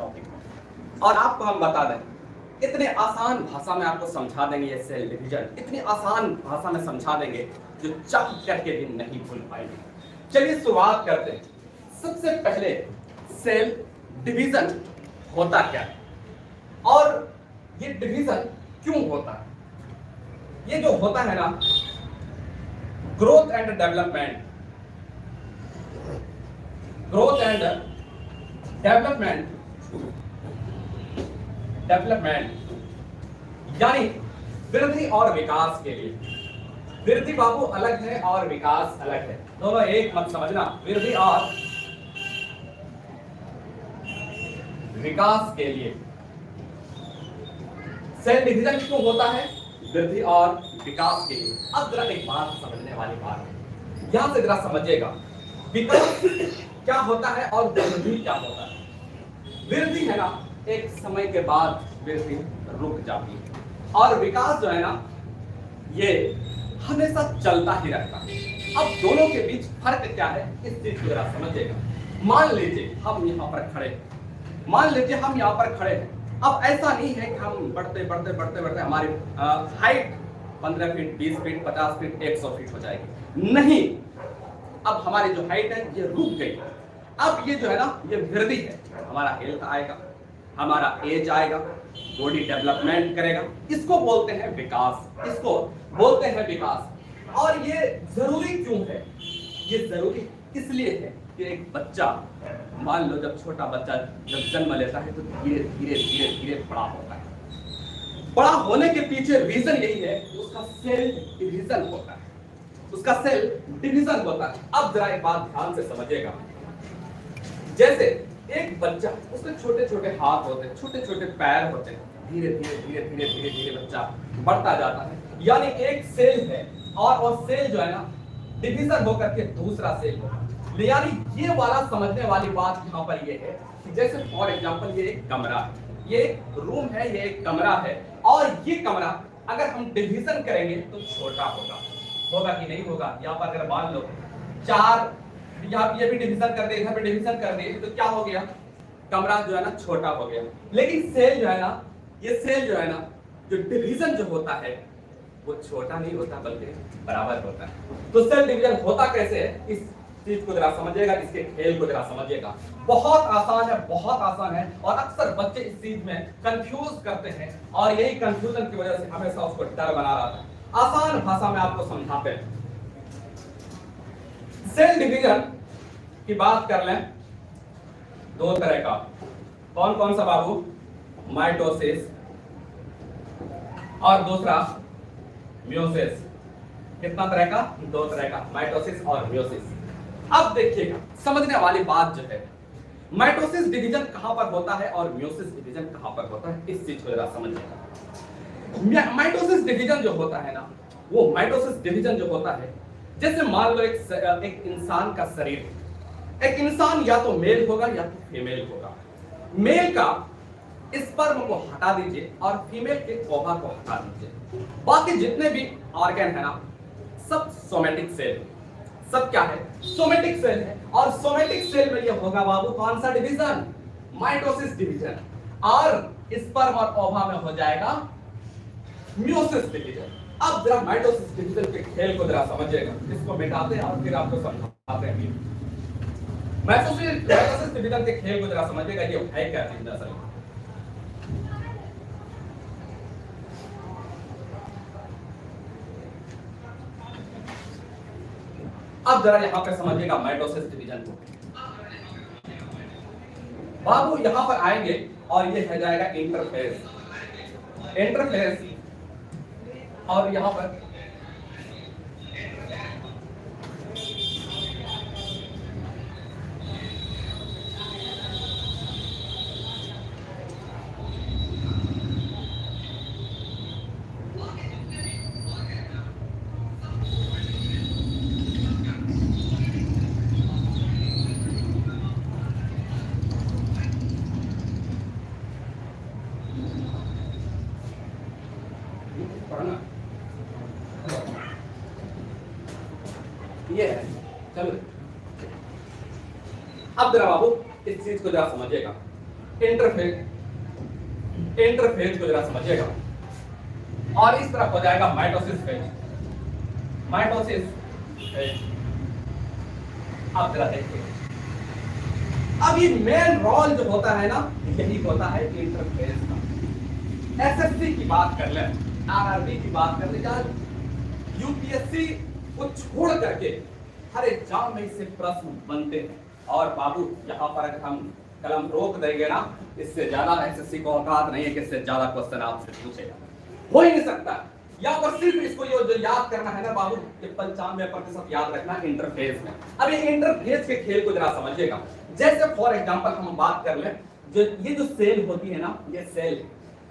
Topic में। और आपको हम बता दें, इतने आसान भाषा में आपको समझा देंगे ये सेल डिवीजन, इतनी आसान भाषा में समझा देंगे जो चाह करके भी नहीं भूल पाएंगे। चलिए शुरुआत करते हैं। सबसे पहले सेल डिवीजन होता क्या है और ये डिवीजन क्यों होता है। ये जो होता है ना, growth and development, growth and development यानी वृद्धि और विकास के लिए। वृद्धि बाबू अलग है और विकास अलग है, दोनों एक मत समझना। वृद्धि और विकास के लिए सेल डिवीजन क्यों होता है, वृद्धि और विकास के लिए। अब जरा एक बात समझने वाली बात है, यहां से जरा समझिएगा विकास क्या होता है और वृद्धि क्या होता है। वृद्धि है ना, एक समय के बाद वृद्धि रुक जाती है और विकास जो है ना, ये हमेशा चलता ही रहता है। अब दोनों के बीच फर्क क्या है, इस चीज को जरा समझिएगा। मान लीजिए हम यहाँ पर खड़े हैं, मान लीजिए हम यहाँ पर खड़े हैं। अब ऐसा नहीं है कि हम बढ़ते बढ़ते बढ़ते बढ़ते हमारी height 15 feet, 20 feet, 50 feet, 100 feet हो जाएगी, नहीं। अब हमारी जो हाइट है ये रुक गई। अब ये जो है ना, ये वृद्धि है। हमारा हेल्थ आएगा, हमारा एज आएगा, बॉडी डेवलपमेंट करेगा, इसको बोलते हैं विकास, इसको बोलते हैं विकास। और ये जरूरी क्यों है, ये जरूरी इसलिए है कि एक बच्चा, मान लो जब छोटा बच्चा जब जन्म लेता है तो धीरे धीरे धीरे धीरे बड़ा होता है। बड़ा होने के पीछे रीजन यही है, उसका सेल डिवीजन होता है, उसका सेल डिवीजन होता है। अब जरा एक बात ध्यान से समझिएगा, जैसे एक बच्चा, उसके छोटे छोटे हाथ होते हैं, छोटे छोटे पैर होते हैं, धीरे धीरे धीरे धीरे धीरे धीरे बच्चा बढ़ता जाता है। यानी एक सेल है और वो सेल जो है ना, डिवीजन होकर के दूसरा सेल होगा। यानी ये वाला समझने वाली बात यहाँ पर ये है कि जैसे फॉर एग्जांपल ये एक कमरा है, ये एक रूम है, ये एक कमरा है, और ये कमरा अगर हम डिवीजन करेंगे तो छोटा होगा कि नहीं होगा। यहाँ पर अगर मान लो 4, यहाँ ये भी डिवीजन कर दे, इधर भी डिवीजन कर दे, तो क्या हो गया, कमरा जो है ना छोटा हो गया। लेकिन सेल जो है ना, ये सेल जो है ना, जो डिवीजन जो होता है वो छोटा नहीं होता बल्कि बराबर होता है। तो सेल डिवीजन होता कैसे है, इस चीज को जरा समझिएगा, इसके खेल को जरा समझिएगा। बहुत आसान है, बहुत आसान है, और अक्सर बच्चे इस चीज में कंफ्यूज करते हैं और यही कंफ्यूजन की वजह से हमेशा उसको डर बना रहा था। आसान भाषा में आपको समझाते हैं। सेल डिवीजन की बात कर लें, दो तरह का। कौन कौन सा बाबू, माइटोसिस और दूसरा मियोसिस। कितना तरह का, दो तरह का, माइटोसिस और मियोसिस। अब देखिएगा, समझने वाली बात जो है, माइटोसिस डिवीजन कहां पर होता है और मियोसिस डिवीजन कहां पर होता है, इस चीज को जरा समझिएगा। माइटोसिस डिवीजन जो होता है ना, वो माइटोसिस डिवीजन जो होता है, जैसे मान लो एक इंसान का शरीर, एक इंसान या तो मेल होगा या तो फीमेल होगा। मेल का स्पर्म को हटा दीजिए और फीमेल के ओवा को हटा दीजिए। बाकी जितने भी ऑर्गन है ना, सब सोमेटिक सेल, सब क्या है, सोमेटिक सेल है। और सोमेटिक सेल में ये होगा बाबू कौन सा डिवीजन, माइटोसिस डिवीजन। और स्पर्म और ओवा में हो जाएगा मियोसिस डिवीजन। अब जरा माइटोसिस डिवीजन के खेल को जरा समझिएगा, इसको मिटाते हैं और फिर आपको समझाते हैं। माइटोसिस डिवीजन के खेल को जरा समझिएगा, ये है क्या चीज असल में। अब जरा यहां पे समझिएगा माइटोसिस डिवीजन को। बाबू यहां पर आएंगे और ये हो जाएगा इंटरफेस, इंटरफेस, और यहां पर ये है। चलो अब जरा बाबू इस चीज को जरा समझिएगा। इंटरफेज को जरा समझिएगा। और इस तरफ हो जाएगा माइटोसिस फेज। अब जरा देखिए, अब ये मेन रोल जो होता है ना, यही होता है इंटरफेस का। एसएससी की बात कर ले, आरआरबी की बात कर ले, या यूपीएससी को छोड़ करके हर एग्जाम में इससे प्रश्न बनते हैं। और बाबू यहाँ पर अगर हम कलम रोक देंगे ना, इससे ज्यादा एसएससी को औकात नहीं है कि इससे ज्यादा क्वेश्चन आपसे पूछेगा, हो ही नहीं सकता। या पर सिर्फ इसको जो याद करना है ना बाबू, ये 95% याद रखना इंटरफेस में। अब ये इंटरफेस के खेल को जरा समझिएगा। जैसे फॉर एग्जांपल हम बात कर लें, जो ये जो सेल होती है ना, ये सेल,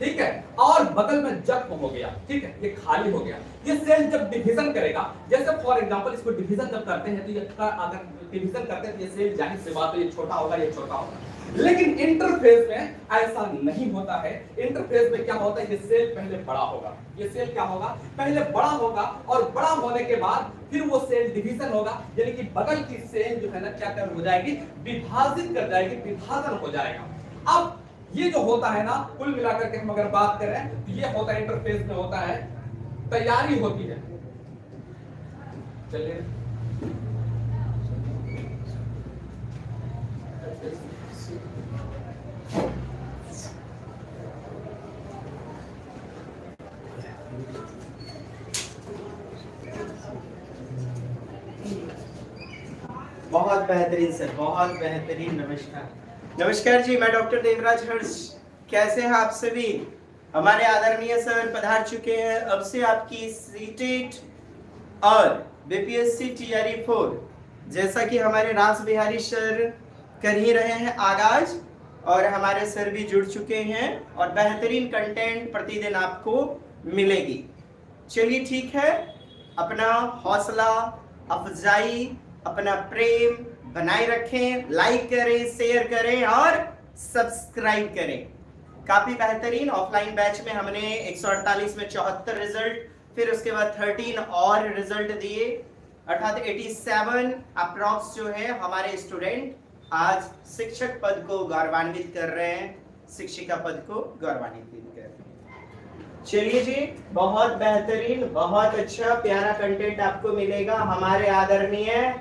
ठीक है, और बगल में जख्म हो गया, ठीक है, ये खाली हो गया। ये सेल जब डिवीजन करेगा, जैसे फॉर एग्जांपल इसको डिवीजन जब करते हैं तो ये अगर डिवीजन करते हैं तो ये सेल जाहिर सी बात है ये छोटा होगा, ये छोटा होगा। लेकिन इंटरफेस में ऐसा नहीं होता है। इंटरफेस में क्या होता है, ये सेल पहले बड़ा होगा, ये सेल क्या होगा, पहले बड़ा होगा, और बड़ा होने के बाद फिर वो सेल डिवीजन होगा, यानी कि बगल की सेल जो है ना क्या कर हो जाएगी, विभाजित कर जाएगी, विभाजन हो जाएगा। अब ये जो होता है ना, कुल मिलाकर के हम अगर बात करें तो ये होता है इंटरफेस में होता है, तैयारी होती है। चलिए बहुत बेहतरीन सर, बहुत बेहतरीन। नमस्कार नमस्कार जी, मैं डॉक्टर देवराज हर्ष। कैसे हैं आप सभी? हमारे आदरणीय सर पधार चुके हैं। अब से आपकी सीटेट और बीपीएससी टीआरई 4, जैसा कि हमारे रास बिहारी सर कर ही रहे हैं आगाज, और हमारे सर भी जुड़ चुके हैं, और बेहतरीन कंटेंट प्रतिदिन आपको मिलेगी। चलिए ठीक है, अपना हौसला अफजाई, अपना प्रेम बनाए रखें, लाइक करें, शेयर करें और सब्सक्राइब करें। काफी बेहतरीन ऑफलाइन बैच में हमने 148 में 74 रिजल्ट, फिर उसके बाद 13 और रिजल्ट दिए, अर्थात 87 अप्रॉक्स जो है हमारे स्टूडेंट आज शिक्षक पद को गौरवान्वित कर रहे हैं, शिक्षिका पद को गौरवान्वित कर रहे हैं। चलिए जी, बहुत बेहतरीन, बहुत अच्छा प्यारा कंटेंट आपको मिलेगा। हमारे आदरणीय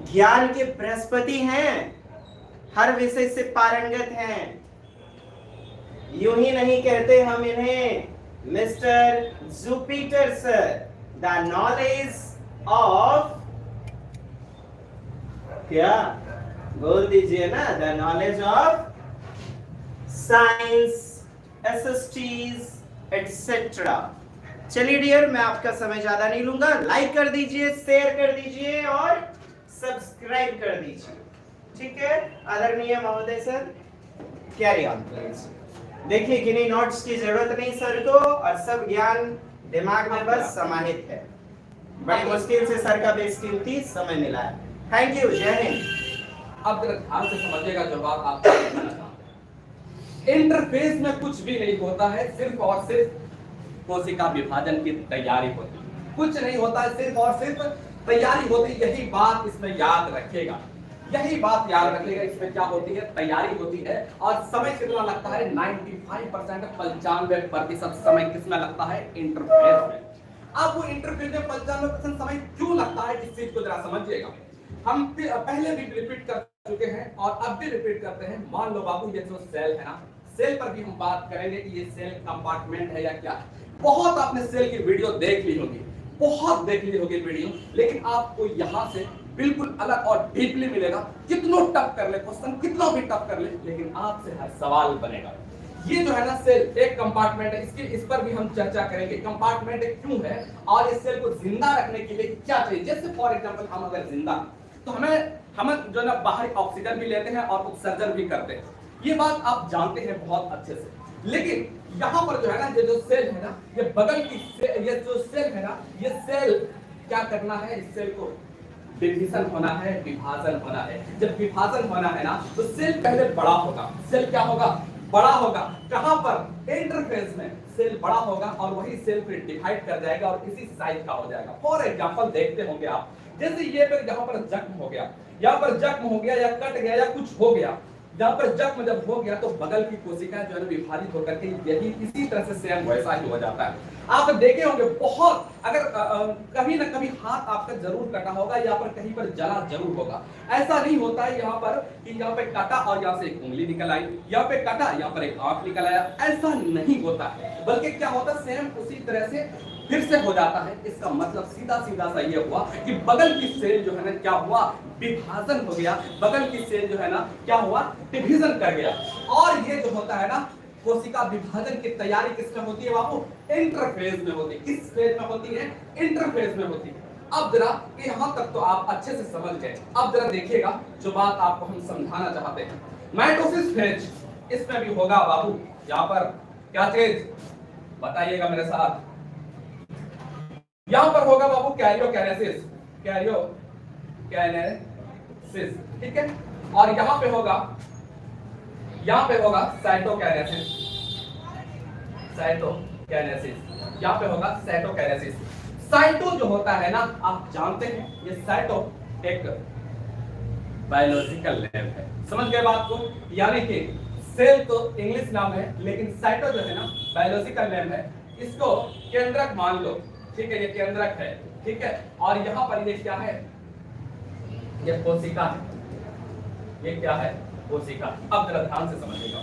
ज्ञान के बृहस्पति हैं, हर विषय से पारंगत हैं। यूं ही नहीं कहते हम इन्हें mister Jupiter sir, the knowledge of, क्या बोल दीजिए ना, the knowledge of science, SSTs etcetera. चलिए डियर, मैं आपका समय ज्यादा नहीं लूंगा, लाइक कर दीजिए, शेयर कर दीजिए और सब्सक्राइब कर दीजिए, ठीक है। आदरणीय महोदय सर, कैरी ऑन प्लीज। देखिए किन्हीं नोट्स की जरूरत नहीं सर को, और सब ज्ञान दिमाग में बस समाहित है। बड़ी मुश्किल से सर का बेशकीमती समय मिला है। थैंक यू, जय हिंद। अब जरा ध्यान से समझिएगा जो बात आपको बताना चाहता हूं। इंटरफेस में कुछ भी नहीं होता है, सिर्फ और सिर्फ कोशिका विभाजन की तैयारी होती है, कुछ नहीं होता है, सिर्फ और सिर्फ तैयारी होती है। यही बात इसमें याद रखेगा, यही बात याद रखिएगा। इसमें क्या होती है, तैयारी होती है। और समय कितना लगता है, 95%, 95% समय किसमें लगता है, इंटरफेस में। अब वो इंटरफेस में 95% समय क्यों लगता है, इस चीज को जरा समझिएगा। हम पहले भी रिपीट कर चुके हैं और अब भी रिपीट करते हैं। मान लो बाबू ये जो सेल है ना, सेल पर भी हम बात करेंगे कि ये सेल कंपार्टमेंट है या क्या है। बहुत आपने सेल की वीडियो देख ली होगी, बहुत देख ली होगी वीडियो, लेकिन आपको यहाँ से बिल्कुल अलग और डीपली मिलेगा। कितना टफ कर ले क्वेश्चन, कितना भी टफ कर ले, लेकिन आपसे हर सवाल बनेगा। ये जो है ना सेल एक कंपार्टमेंट है, इसकी इस पर भी हम चर्चा करेंगे। कंपार्टमेंट क्यों है और इस सेल को जिंदा रखने के लिए क्या चाहिए। जैसे फॉर एग्जांपल हम अगर जिंदा तो हम जो ना बाहर ऑक्सीजन भी लेते हैं और उत्सर्जन भी करते हैं, ये बात आप जानते हैं बहुत अच्छे से। लेकिन यहाँ पर जो है ना, ये जो सेल है ना, ये बगल की ये जो सेल है ना, ये सेल क्या करना है, इस सेल को डिवीजन होना है, विभाजन होना है। जब विभाजन होना है ना, तो सेल पहले बड़ा होगा। सेल क्या होगा, बड़ा होगा। कहां पर, इंटरफेस में सेल बड़ा होगा और वही सेल फिर डिवाइड कर जाएगा और इसी साइज का हो जाएगा। फॉर एग्जांपल देखते होंगे आप, जैसे ये पर यहाँ पर जख्म हो गया, यहाँ पर जख्म हो गया या कट गया या कुछ हो गया, जहां पर जख्म जब हो गया तो बगल की कोशिका जो है ना विभाजित होकर के यही इसी तरह से सेम वैसा ही हो जाता है। आप देखे होंगे बहुत, अगर कभी ना कभी हाथ आपका जरूर कटा होगा या पर कहीं पर जला जरूर होगा। ऐसा नहीं होता है यहाँ पर कि यहाँ पे काटा और यहाँ से एक उंगली निकल आई, यहाँ पे काटा यहाँ पर एक आंख निकल आया, ऐसा नहीं होता है। बल्कि क्या होता है, सेम उसी तरह से फिर से हो जाता है। इसका मतलब सीधा सीधा सा ये हुआ कि बगल की सेल जो है ना क्या हुआ, विभाजन हो गया। बगल की सेल जो है ना क्या हुआ, डिवीजन कर गया। और ये जो होता है ना कोशिका विभाजन की तैयारी किसमें होती है बाबू, इंटरफेज में होती है। किस फेज में होती है, इंटरफेज में होती है। अब जरा यहां तक तो आप अच्छे से समझ गए। अब जरा देखिएगा जो बात आपको हम समझाना चाहते हैं, माइटोसिस फेज, इसमें भी होगा बाबू यहां पर क्या चीज बताइएगा मेरे साथ। यहां पर होगा बाबू कैरियोकाइनेसिस, कैरियोकाइनेसिस, ठीक है। और यहां पे होगा साइटोकाइनेसिस, यहां पे होगा साइटोकाइनेसिस। साइटो जो होता है ना, आप जानते हैं ये साइटो एक बायोलॉजिकल नेम है, समझ गए बात को। यानी कि सेल तो इंग्लिश नाम है, लेकिन साइटो जो है ना बायोलॉजिकल नेम है। इसको केंद्रक मान लो, ठीक है, ये केंद्रक है, ठीक है। और यहां पर ये क्या है, ये कोशिका है, ये क्या है, कोशिका। अब जरा ध्यान से समझिएगा।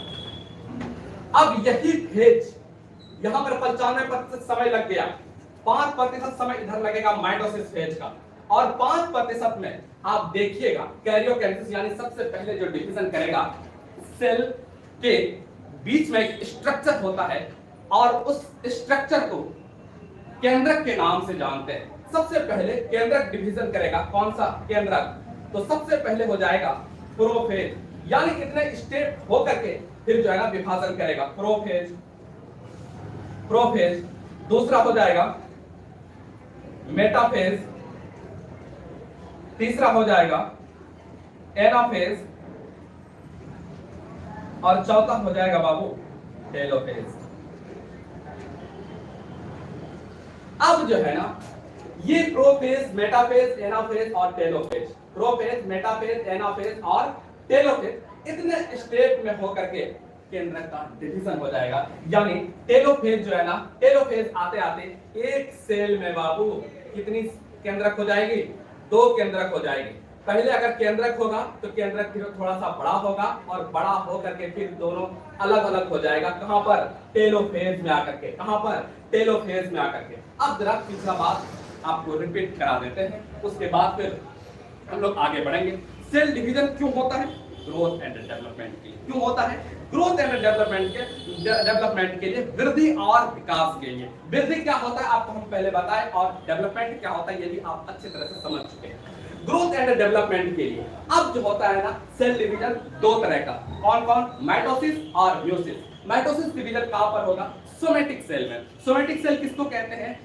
अब यही फेज यहां पर 95% समय लग गया, 5% समय इधर लगेगा माइटोसिस फेज का, और 5% में आप देखिएगा कैरियोकाइनेसिस, यानी सबसे पहले जो डिवीजन करेगा, सेल के बीच में एक स्ट्रक्चर होता है और उस स्ट्रक्चर को केंद्रक के नाम से जानते हैं। सबसे पहले केंद्रक डिवीजन करेगा, कौन सा केंद्रक, तो सबसे पहले हो जाएगा प्रोफेज, यानी इतने स्टेप हो करके फिर जो है ना विभाजन करेगा, प्रोफेज। दूसरा हो जाएगा मेटाफेज, तीसरा हो जाएगा एनाफेज, और चौथा हो जाएगा बाबू टेलोफेज। अब जो है ना ये प्रोफेज, मेटाफेज, एनाफेज और टेलोफेज, प्रोफेज, मेटाफेज, एनाफेज और टेलोफेज, इतने स्टेप में होकर के केंद्रक का डिवीजन हो जाएगा। यानी टेलोफेज जो है ना, टेलोफेज आते आते एक सेल में बाबू कितनी केंद्रक हो जाएगी, 2 केंद्रक हो जाएगी। पहले अगर केंद्रक होगा तो केंद्रक फिर थोड़ा सा बड़ा होगा, और बड़ा होकर के फिर दोनों अलग अलग हो जाएगा। कहां पर, टेलोफेज में आकर के, कहां पर, टेलोफेज में आकर के। अब जरा तीसरा बात आपको रिपीट करा देते हैं, उसके बाद फिर हम लोग आगे बढ़ेंगे। सेल डिवीजन क्यों होता है, ग्रोथ एंड डेवलपमेंट के लिए। क्यों होता है, ग्रोथ एंड डेवलपमेंट के लिए, वृद्धि और विकास के लिए। वृद्धि क्या होता है आपको हम पहले बताएं, और डेवलपमेंट क्या होता है ये भी आप अच्छी तरह से समझ चुके हैं। ग्रोथ एंड डेवलपमेंट के लिए अब जो होता है ना सेल डिवीजन 2 तरह का, कौन कौन, माइटोसिस और म्यूसिस। माइटोसिस डिवीजन कहां पर होगा, सोमेटिक सेल में। सोमेटिक सेल किसको कहते हैं,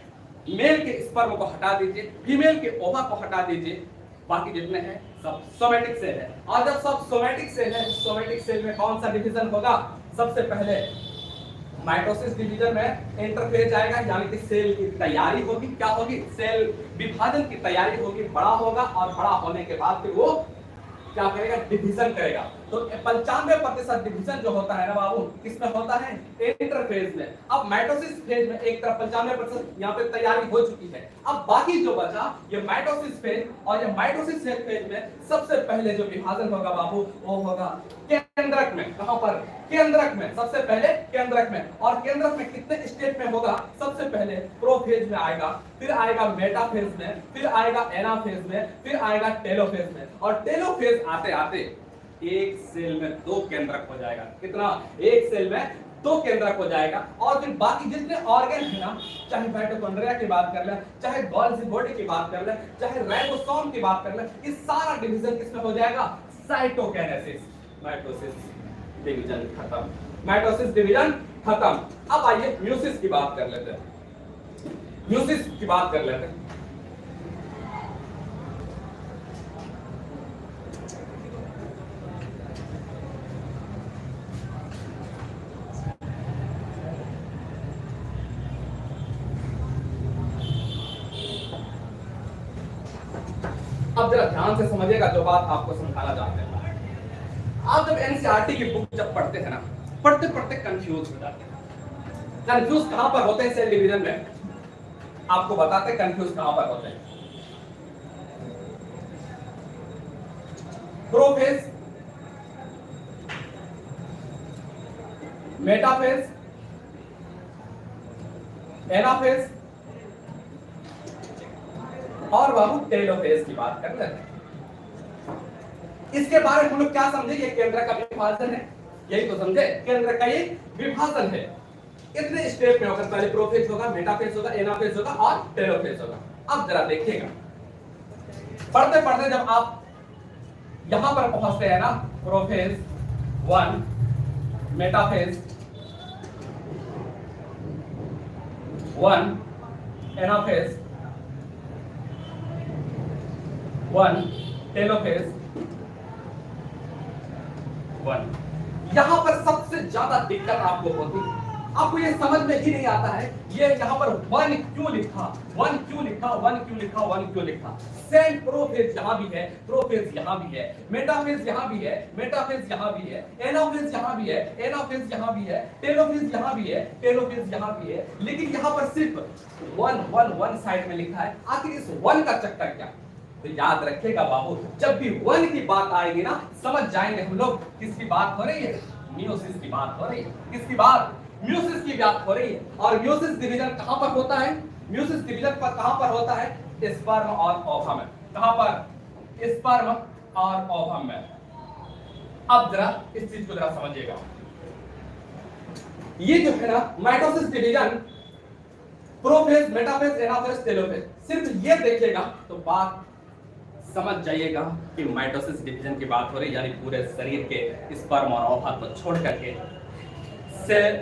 मेल के स्पर्म को हटा दीजिए, फीमेल के ओवा को हटा दीजिए, बाकी जितने हैं सब सोमेटिक सेल है। और जब सब सोमेटिक सेल है, सोमेटिक सेल में कौन सा डिवीजन होगा, सबसे पहले माइटोसिस डिवीजन में इंटरफेज आएगा, यानी कि सेल की तैयारी होगी। क्या होगी, सेल विभाजन की तैयारी होगी, बड़ा होगा, और बड़ा होने के बाद फिर वो क्या करेगा, डिवीजन करेगा। तो 95% डिवीजन जो होता है ना बाबू, किसमें होता है, इंटरफेज में। अब माइटोसिस फेज में एक तरफ 95% यहाँ पे तैयारी हो चुकी है। अब बाकी जो बचा ये माइटोसिस फेज, और ये माइटोसिस फेज में सबसे पहले जो विभाजन होगा बाबू वो होगा केंद्रक में। कहां पर, केंद्रक में, सबसे पहले केंद्रक में। और केंद्रक में कितने स्टेप में होगा, सबसे पहले प्रोफेज में आएगा, फिर आएगा मेटाफेज में, फिर आएगा एनाफेज में, फिर आएगा टेलोफेज में। और टेलोफेज आते आते एक सेल में 2 केंद्रक हो जाएगा। कितना, एक सेल में 2 केंद्रक हो जाएगा। और फिर बाकी जितने ऑर्गन है ना, चाहे माइटोकॉन्ड्रिया की बात कर ले, चाहे गोल्गी बॉडी की बात कर ले, चाहे राइबोसोम की बात कर ले, इस सारा डिवीजन किसमें हो जाएगा, साइटोकाइनेसिस। माइटोसिस डिवीजन खत्म, माइटोसिस डिवीजन खत्म। अब आइए म्यूसिस की बात कर लेते हैं, म्यूसिस की बात कर लेते हैं। अब जरा ध्यान से समझिएगा जो बात आपको समझाना चाहते हैं। आप जब एनसीईआरटी की बुक जब पढ़ते हैं ना, पढ़ते पढ़ते कंफ्यूज हो जाते हैं। कंफ्यूज कहां पर होते हैं सेल डिवीजन में, आपको बताते हैं कंफ्यूज कहां पर होते हैं। प्रोफेज, मेटाफेज, एनाफेज और बाबू टेलोफेज की बात कर रहे हैं। इसके बारे में हम लोग क्या समझे, ये केंद्र का विभाजन है, यही तो समझे, केंद्र का ये विभाजन है। इतने स्टेप में होगा, पहले प्रोफेज होगा, मेटाफेज होगा, एनाफेज होगा और टेलोफेज होगा। अब जरा देखिएगा, पढ़ते पढ़ते जब आप यहां पर पहुंचते हैं ना, प्रोफेज 1, मेटाफेज 1, एनाफेज 1, टेलोफेज 1, यहां पर सबसे ज्यादा दिक्कत आपको होती है। आपको ये समझ में ही नहीं आता है, ये यहाँ पर 1 क्यों लिखा, 1 क्यों लिखा, 1 क्यों लिखा, 1 क्यों लिखा। सेम प्रोफेज यहाँ भी है, प्रोफेज यहाँ भी है, मेटाफेज यहाँ भी है, मेटाफेज यहाँ भी है, एनाफेज यहाँ भी है, एनाफेज यहाँ भी है, टेलोफेज यहाँ भी है, टेलोफेज यहाँ भी है, लेकिन यहाँ पर सिर्फ 1 साइड में लिखा है। आखिर इस 1 का चक्कर क्या। तो याद रखिएगा बाबू, जब भी 1 की बात आएगी ना, समझ जाएंगे हम लोग किसकी बात हो रही है, मियोसिस की बात हो रही है। किसकी बात, मियोसिस की बात हो रही है। और मियोसिस डिवीजन कहां पर होता है, मियोसिस डिवीजन पर कहां पर होता है, स्पर्म और ओवा में। कहां पर, स्पर्म और ओवा में। अब जरा इस चीज को जरा समझिएगा, ये जो है ना mitosis division, prophase, metaphase, anaphase, telophase, सिर्फ ये देखिएगा तो बात समझ जाइएगा कि माइटोसिस डिवीजन की बात हो रही है, यानी पूरे शरीर के स्पर्म और ओवा को छोड़ करके सेल,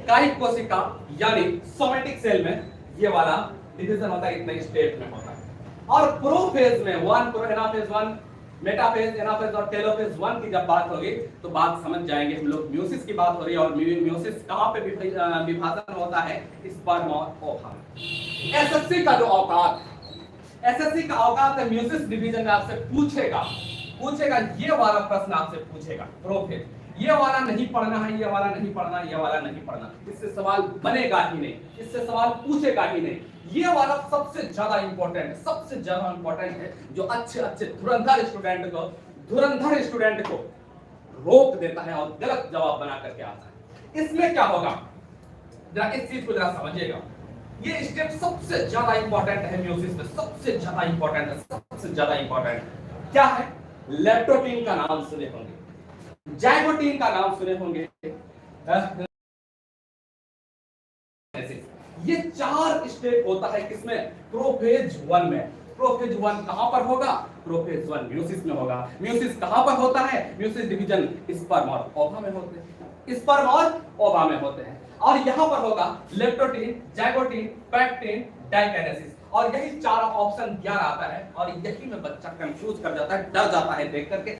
कायिक कोशिका यानी सोमेटिक सेल में ये वाला डिवीजन होता है, इतने स्टेप में होता है। और प्रोफेज में 1, एनाफेज 1, मेटाफेज, एनाफेज और टेलोफेज 1 की जब बात होगी तो बात समझ जाएंगे हम लोग, म्यूसिस की बात हो रही है। और म्यूसिस कहां पे विभाजन होता है, स्पर्म और ओवा में। एसएससी का जो औकात, एसएससी का औकात है, म्यूसिस डिवीजन में आपसे पूछेगा ये वाला प्रश्न आपसे पूछेगा, प्रोफेज, ये वाला नहीं पढ़ना है, ये वाला नहीं पढ़ना, ये वाला नहीं पढ़ना, इससे सवाल बनेगा ही नहीं, इससे सवाल पूछेगा ही नहीं। ये वाला सबसे ज्यादा इंपॉर्टेंट है, सबसे ज्यादा इंपॉर्टेंट है, जो अच्छे धुरंधर स्टूडेंट को रोक देता है और गलत जवाब बना करके आता है। इसमें क्या होगा, जरा इस चीज को जरा समझिएगा। ये स्टेप सबसे ज्यादा इंपॉर्टेंट है म्यूसिस में, सबसे ज्यादा इंपॉर्टेंट है, सबसे ज्यादा इंपॉर्टेंट क्या है। लेप्टोटीन का नाम सुने होंगे, जाइगोटीन का नाम सुने होंगे। ये 4 स्टेप होता है किसमें, प्रोफेज 1 में। प्रोफेज 1 कहां पर होगा, प्रोफेज 1 म्यूसिस में होगा। म्यूसिस कहां पर होता है, म्यूसिस डिवीजन स्पर्म और ओवा में होते हैं, स्पर्म और ओवा में होते हैं। और यहां पर होगा लेप्टोटीन, जाइगोटीन, पैक्टिन, डाइकिनेसिस। और यही 4 ऑप्शन दिया आता है और यही में बच्चा कंफ्यूज कर जाता है, डर जाता है देख करके,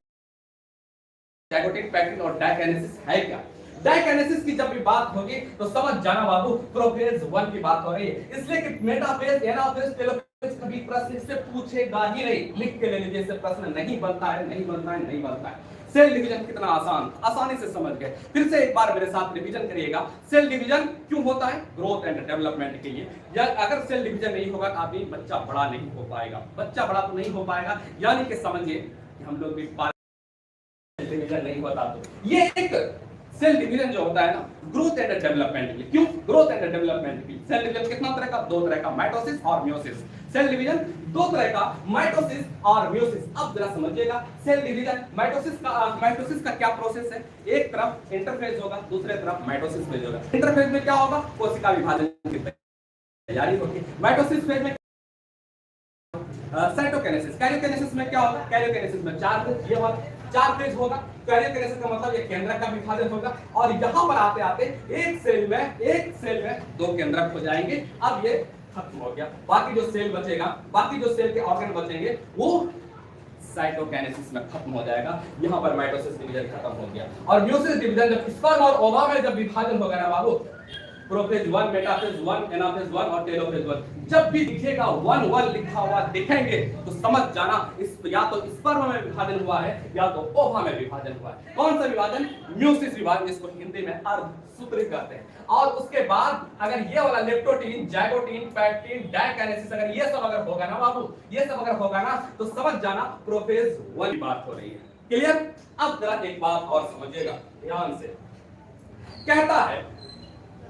जाइगोटिक, पैक्टिन और डाइकिनेसिस है क्या। डाइकिनेसिस की जब भी बात होगी तो समझ जाना बाबू, प्रोफेज 1 की बात हो रही है। इसलिए कि मेटाफेज, एनाफेज, टेलोफेज कभी प्रश्न इससे पूछेगा ही नहीं। लिख के ले लीजिए, इससे प्रश्न नहीं बनता है, नहीं बनता है, नहीं बनता है। सेल डिवीजन कितना आसान, आसानी से समझ गए। फिर से एक बार मेरे साथ रिवीजन करिएगा। सेल डिवीजन क्यों होता है, ग्रोथ एंड डेवलपमेंट के लिए। या अगर सेल डिवीजन नहीं होगा तो अभी बच्चा बड़ा नहीं हो पाएगा, बच्चा बड़ा तो नहीं हो पाएगा। यानी कि समझिए कि हम लोग भी डिवीजन नहीं होता तो ये एक सेल डिवीजन जो होता है ना, ग्रोथ एंड डेवलपमेंट के लिए। क्यों ग्रोथ एंड डेवलपमेंट के लिए। सेल डिवीजन कितना तरह का, 2 तरह का, माइटोसिस और मियोसिस। सेल डिवीजन 2 तरह का, माइटोसिस और मियोसिस। अब जरा समझिएगा सेल डिवीजन, माइटोसिस का क्या प्रोसेस है। एक तरफ इंटरफेज होगा, दूसरे तरफ माइटोसिस फेज होगा। इंटरफेज में क्या होगा, कोशिका विभाजन की तैयारी होगी। माइटोसिस फेज में साइटोकिनेसिस। कैरियोकिनेसिस में क्या होगा, कैरियोकिनेसिस में 4 फेज, ये वाला 4 फेज होगा। कैरियोकिनेसिस का मतलब ये केंद्रक का विभाजन होगा। और यहां पर आते आते एक सेल में 2 केंद्रक हो जाएंगे। अब ये खत्म हो गया। बाकी जो सेल बचेगा, बाकी जो सेल के ऑर्गन बचेंगे वो साइटोकिनेसिस में खत्म हो जाएगा। यहां पर माइटोसिस डिवीजन खत्म हो गया। और मियोसिस डिवीजन जब स्पर्म और ओवा में जब विभाजन होगा ना बाबू, प्रोफेज 1, मेटाफेज 1, एनाफेज 1 और टेलोफेज 1। जब भी दिखेगा 1 1 लिखा हुआ दिखेंगे तो समझ जाना इस या तो स्पर्म में विभाजन हुआ है या तो ओवा में विभाजन हुआ है। कौन सा विभाजन? म्यूसिस विभाजन, जिसको हिंदी में अर्धसूत्री कहते हैं। और उसके बाद अगर ये वाला लेप्टोटीन, जाइगोटीन, पैक्टीन, डायकाइनेसिस अगर ये सब अगर होगा ना बाबू, ये सब अगर होगा ना तो समझ जाना प्रोफेज 1 की बात हो रही है। क्लियर? अब जरा एक बात और समझिएगा ध्यान से। कहता है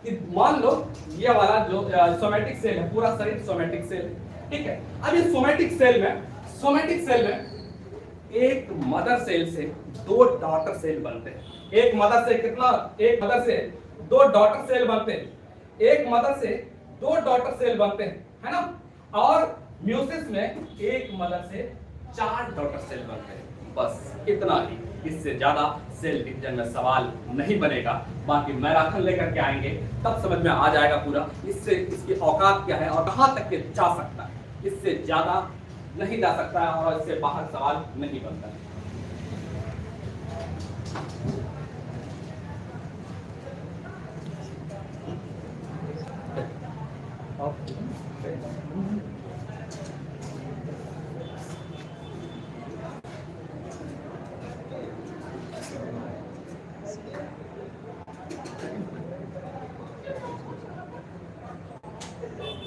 कि मान लो ये वाला जो सोमैटिक सेल है, पूरा शरीर सोमैटिक सेल है, ठीक है। अब ये सोमैटिक सेल में एक मदर सेल से 2 डॉटर सेल बनते हैं। एक मदर से कितना? एक मदर से 2 डॉटर सेल बनते हैं। एक मदर से 2 डॉटर सेल बनते हैं, है ना। और म्यूसिस में एक मदर से 4 डॉटर सेल बनते हैं। बस इतना ही, इससे ज्यादा सेल डिवीजन में सवाल नहीं बनेगा। बाकी मैराथन लेकर के आएंगे तब समझ में आ जाएगा पूरा इससे इसकी औकात क्या है और कहां तक के जा सकता है। इससे ज्यादा नहीं जा सकता है और इससे बाहर सवाल नहीं बनता है।